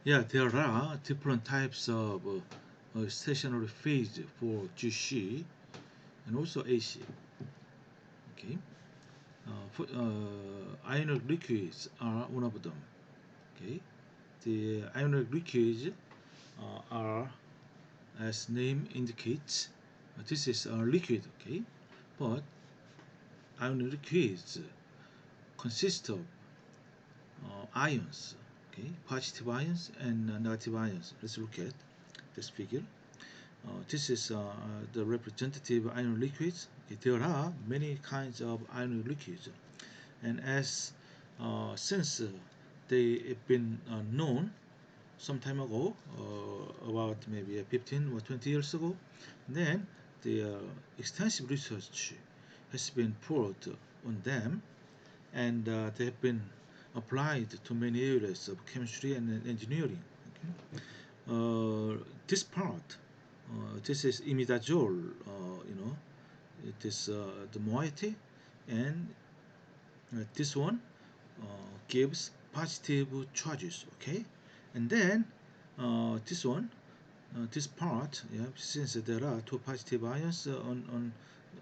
Yeah, there are different types of stationary phase for GC and also AC. Okay, ionic liquids are one of them. Okay, the ionic liquids are, as name indicates, this is a liquid. Okay, but ionic liquids consist of ions. Okay, positive ions and negative ions. Let's look at this figure. This is the representative iron liquids. Okay, there are many kinds of iron liquids, and as since they have been known some time ago, about maybe 15 or 20 years ago, then the extensive research has been poured on them, and they have been applied to many areas of chemistry and engineering. Okay? This part, this is imidazole, it is the moiety, and this one gives positive charges, okay? And then this one, this part, yeah, since there are two positive ions on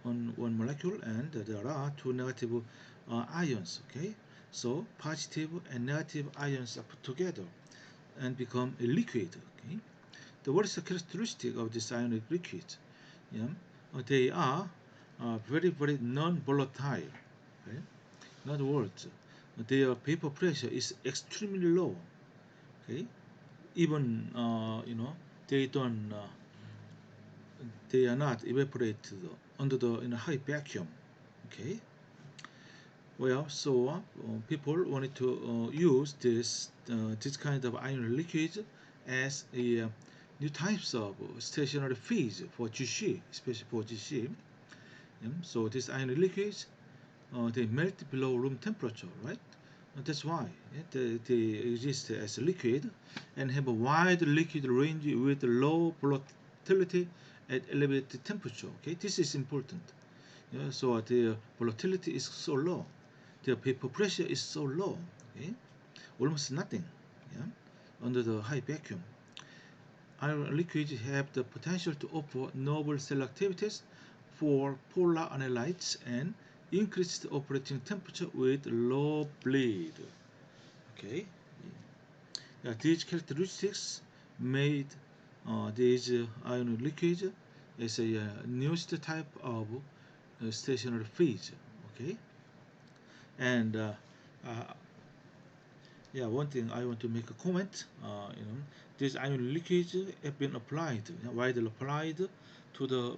one molecule and there are two negative ions, okay? So positive and negative ions are put together and become a liquid, okay? What is the characteristic of this ionic liquid? Yeah, they are very non-volatile. Okay? In other words, their vapor pressure is extremely low. Okay, even they don't they are not evaporated under the in a high vacuum. Okay, well, so people wanted to use this kind of iron liquid as a new types of stationary phase for GC, especially for GC. So these iron liquids they melt below room temperature, right? That's why, yeah, they exist as a liquid and have a wide liquid range with low volatility at elevated temperature. Okay, this is important. Yeah, so the volatility is so low, the vapor pressure is so low. Okay, almost nothing. Yeah, under the high vacuum. Iron liquids have the potential to offer novel cell activities for polar analytes and increased operating temperature with low bleed. Okay, these characteristics made these iron liquids as a newest type of stationary phase. Okay, and uh, yeah, one thing I want to make a comment. These ion liquids have been applied, widely applied to the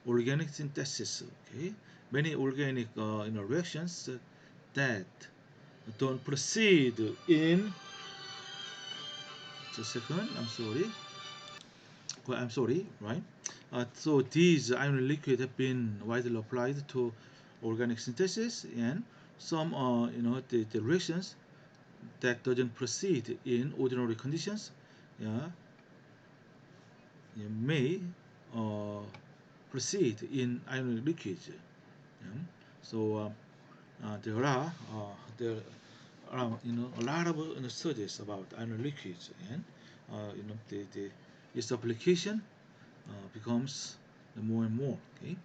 organic synthesis. Okay, many organic reactions that don't proceed in. Just a second. I'm sorry. Well, I'm sorry. Right. So these ion liquids have been widely applied to organic synthesis, and some the reactions that doesn't proceed in ordinary conditions, yeah, may uh, proceed in ionic liquids. Yeah. So there are a lot of studies about ionic liquids, and its application becomes more and more. Okay,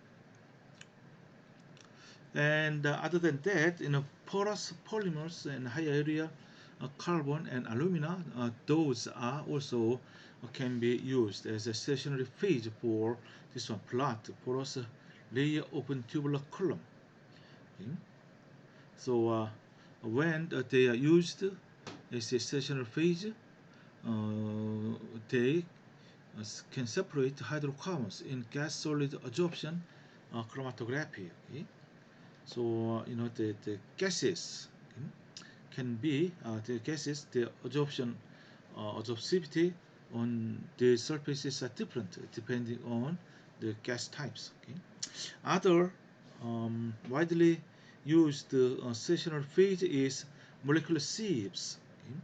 and other than that, porous polymers and high area carbon and alumina, those are also can be used as a stationary phase for this one plot porous layer open tubular column. Okay? So when they are used as a stationary phase, they can separate hydrocarbons in gas solid adsorption chromatography. Okay? So the gases, okay, can be the gases, the absorptivity on the surfaces are different depending on the gas types. Okay, other widely used stationary phase is molecular sieves. Okay?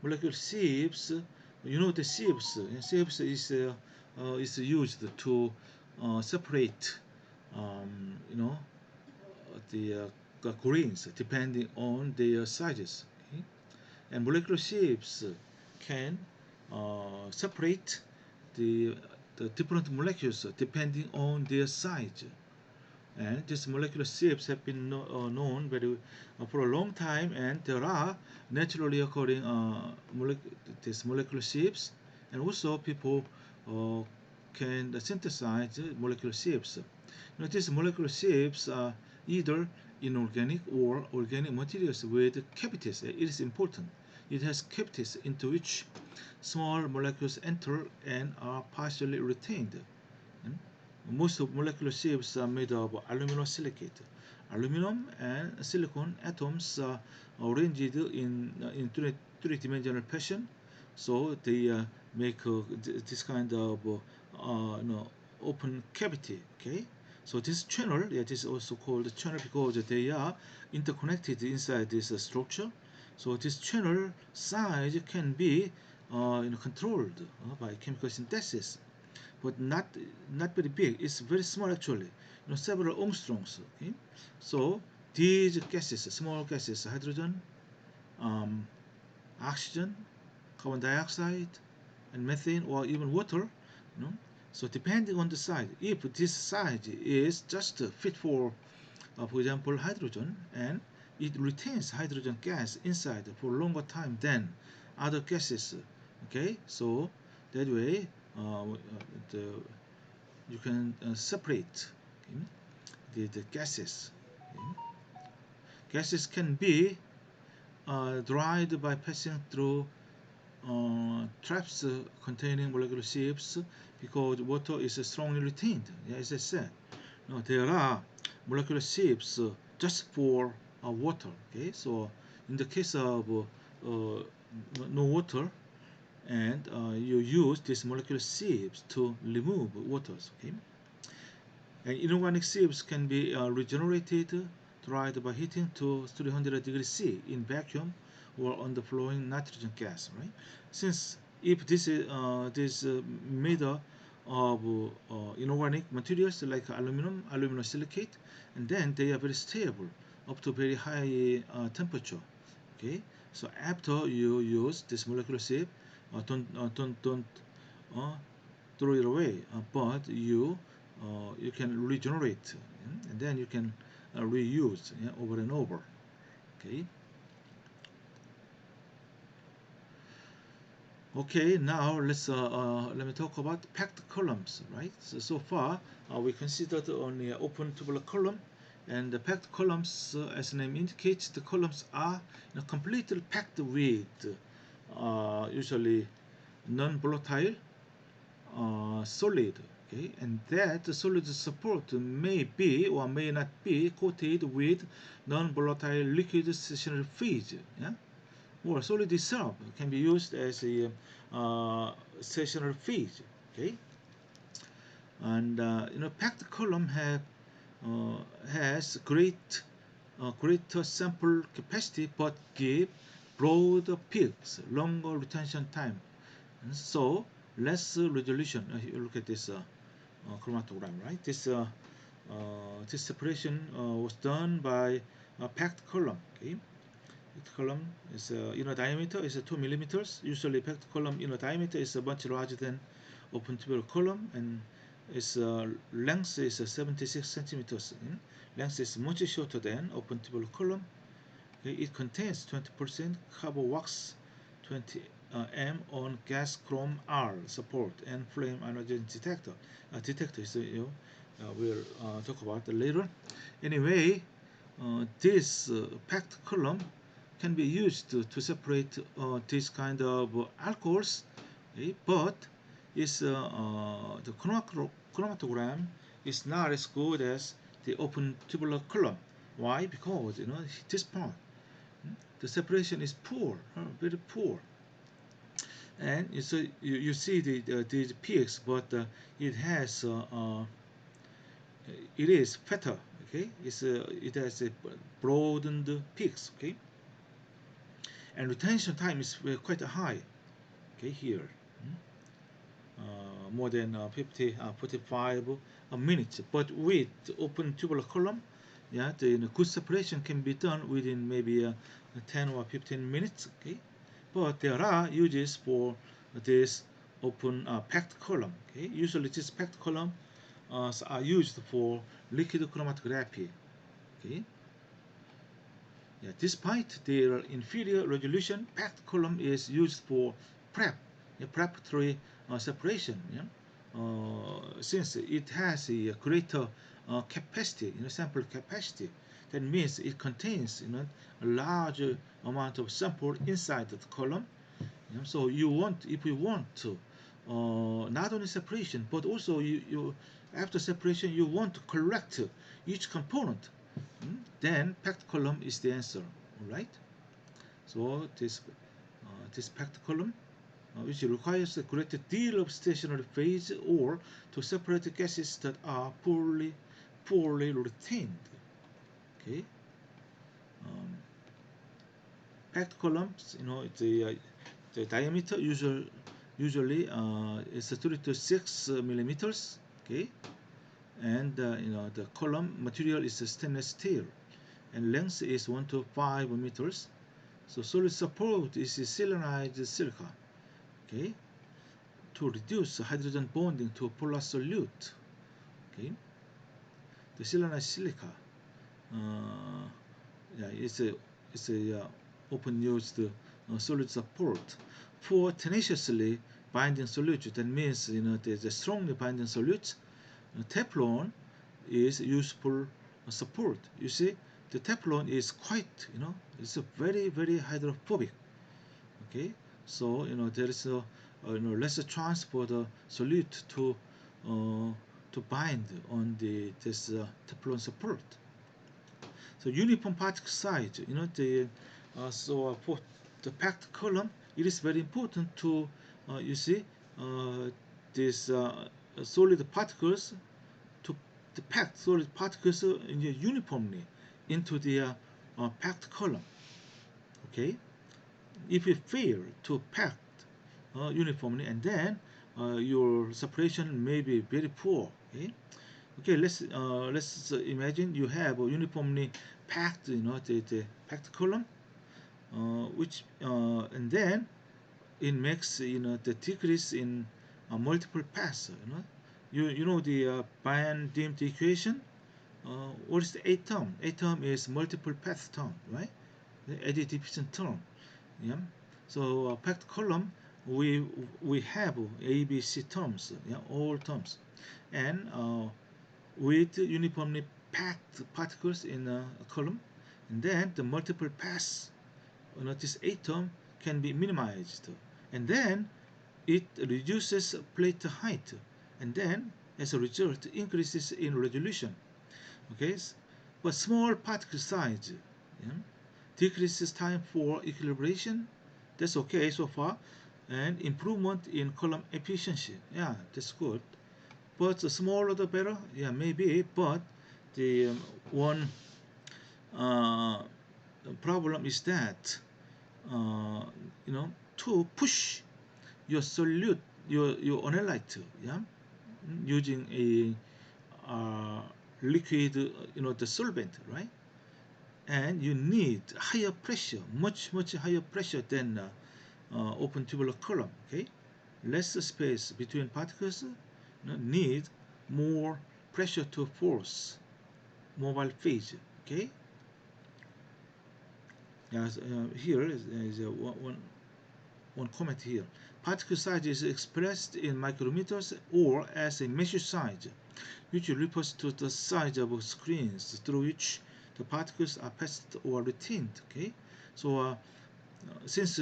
Molecular sieves, the sieves. Sieves is used to separate um, you know the grains depending on their sizes. Okay? And molecular shapes can separate the different molecules depending on their size. And these molecular shapes have been known very for a long time, and there are naturally occurring these molecular shapes, and also people uh, can synthesize molecular shapes. These molecular shapes are either inorganic or organic materials with cavities. It is important. It has cavities into which small molecules enter and are partially retained. Mm. Most of molecular shapes are made of aluminum silicate. Aluminum and silicon atoms are arranged in three-dimensional fashion, so they make this kind of open cavity. Okay, so this channel, yeah, this is also called channel because they are interconnected inside this structure. So this channel size can be controlled by chemical synthesis, but not very big. It's very small actually. Several angstroms. Okay, so these gases, small gases, hydrogen, um, oxygen, carbon dioxide, and methane, or even water. You know, so depending on the size, if this size is just fit for example, hydrogen, and it retains hydrogen gas inside for longer time than other gases. Okay, so that way the you can separate, okay, the gases. Okay. Gases can be dried by passing through traps containing molecular shapes because water is strongly retained. Yeah, as I said, there are molecular shapes just for water. Okay, so in the case of no water, and you use these molecular shapes to remove waters. Okay, and inorganic sieves can be regenerated, dried by heating to 300 degrees C in vacuum or on the flowing nitrogen gas. Right? Since if this is made of inorganic materials like aluminum silicate, and then they are very stable up to very high temperature. Okay, so after you use this molecular sieve, don't throw it away, but you can regenerate, and then you can reuse, yeah, over and over. Okay. Okay. Now let me talk about packed columns. Right. So far we considered only open tubular column, and the packed columns, as the name indicates, the columns are completely packed with usually non-volatile solid. Okay, and that solid support may be or may not be coated with non-volatile liquid stationary phase. Yeah, or solid itself can be used as a stationary phase. Okay, and packed column has greater sample capacity but give broader peaks, longer retention time, and so less resolution. You look at this chromatogram, right? This separation was done by a packed column. Okay, packed column is inner diameter is 2 millimeters. Usually, packed column inner diameter is much larger than open tubular column, and its length is 76 centimeters. Length is much shorter than open tubular column. Okay, it contains 20% carbon wax, 20 M on gas chrome R support, and flame anogen detector. Detector is we'll talk about it later. Anyway, this packed column can be used to separate this kind of alcohols, okay, but the chromatogram is not as good as the open tubular column. Why? Because this part, the separation is poor, very poor, and so you see these peaks, but it is fatter. Okay, it has a broadened peaks. Okay, and retention time is quite high. Okay, here, more than 45 minutes. But with open tubular column, yeah, the good separation can be done within maybe 10 or 15 minutes. Okay, but there are uses for this open packed column. Okay, usually this packed column are used for liquid chromatography. Okay, yeah, despite their inferior resolution, packed column is used for prep, preparatory separation. Yeah? Since it has a greater capacity, sample capacity, that means it contains, a larger amount of sample inside the column. So if you want to, not only separation, but also you after separation you want to correct each component. Then packed column is the answer. All right. So this packed column, which requires a great deal of stationary phase or to separate the gases that are poorly retained. Okay. Um, Packed columns, the diameter usually is 3 to 6 millimeters. Okay, and the column material is stainless steel, and length is 1 to 5 meters. So solid support is siliconized silica. Okay, to reduce hydrogen bonding to polar solute. Okay, the siliconized silica, uh, yeah, it's a often used solid support for tenaciously binding solute. That means there's a strongly binding solute. Teflon is useful support. You see, the Teflon is quite, it's a very hydrophobic. Okay, so there is a less chance for the solute to bind on this Teflon support. So uniform particle size, for the packed column, it is very important to you see these solid particles to the packed solid particles uniformly into the packed column. Okay, if you fail to pack uniformly, and then your separation may be very poor. Okay, let's imagine you have a uniformly packed, the packed column, which and then it makes the decrease in multiple paths. You know the Band-Dimmed equation. What is the eighth term? Eighth term is multiple path term, right? The eddy diffusion term. Yeah. So packed column, we have A, B, C terms, yeah, all terms, and with uniformly packed particles in a column, and then the multiple paths, this A term can be minimized, and then it reduces plate height, and then as a result increases in resolution. Okay, but small particle size, yeah, decreases time for equilibration. That's okay so far, and improvement in column efficiency. Yeah, that's good. But the smaller the better. Yeah, maybe. But the one uh, problem is that uh, to push your solute, your analyte, yeah, using a liquid, the solvent, right? And you need higher pressure, much higher pressure than open tubular column. Okay, less space between particles, need more pressure to force mobile phase. Okay, yes, here is one comment here. Particle size is expressed in micrometers or as a measure size, which refers to the size of screens through which the particles are passed or retained. Okay, so since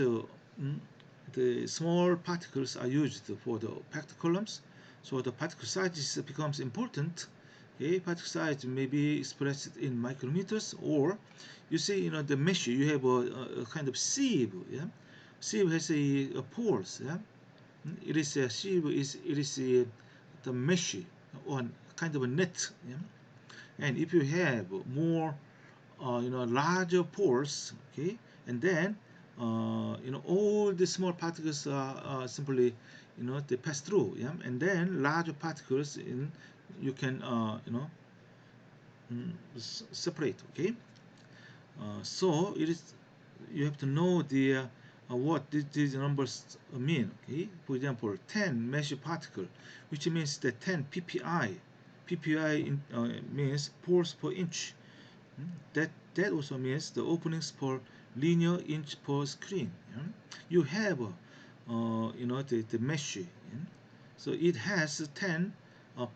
the small particles are used for the packed columns, so the particle size becomes important. Okay, particle size may be expressed in micrometers, or you see, the mesh. You have a kind of sieve. Yeah, sieve has a pores. Yeah, it is a sieve. It is the mesh or kind of a net. Yeah, and if you have more larger pores, okay, and then all the small particles are simply they pass through, yeah, and then larger particles you can separate. Okay, so it is you have to know the what these numbers mean. Okay, for example, 10 mesh particle, which means that 10 ppi. Means pores per inch. That also means the openings per linear inch per screen. You have the mesh. So it has 10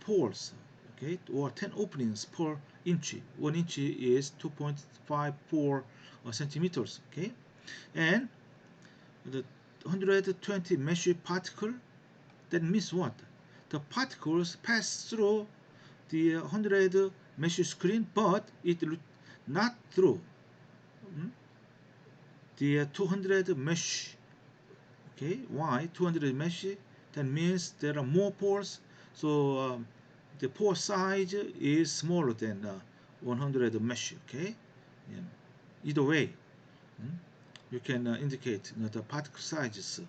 pores, okay, or 10 openings per inch. 1 inch is 2.54 centimeters, okay, and the 120 mesh particle. That means what? The particles pass through the 100 mesh screen, but it not through the 200 mesh. Okay, why 200 mesh? That means there are more pores, so the pore size is smaller than 100 mesh. Okay, yeah. Either way, you can indicate the particle sizes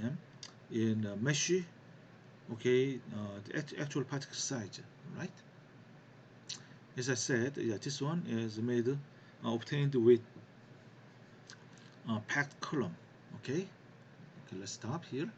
yeah, in mesh. Okay, the actual particle size, right? As I said, yeah, this one is made obtained with packed column. Okay, let's stop here.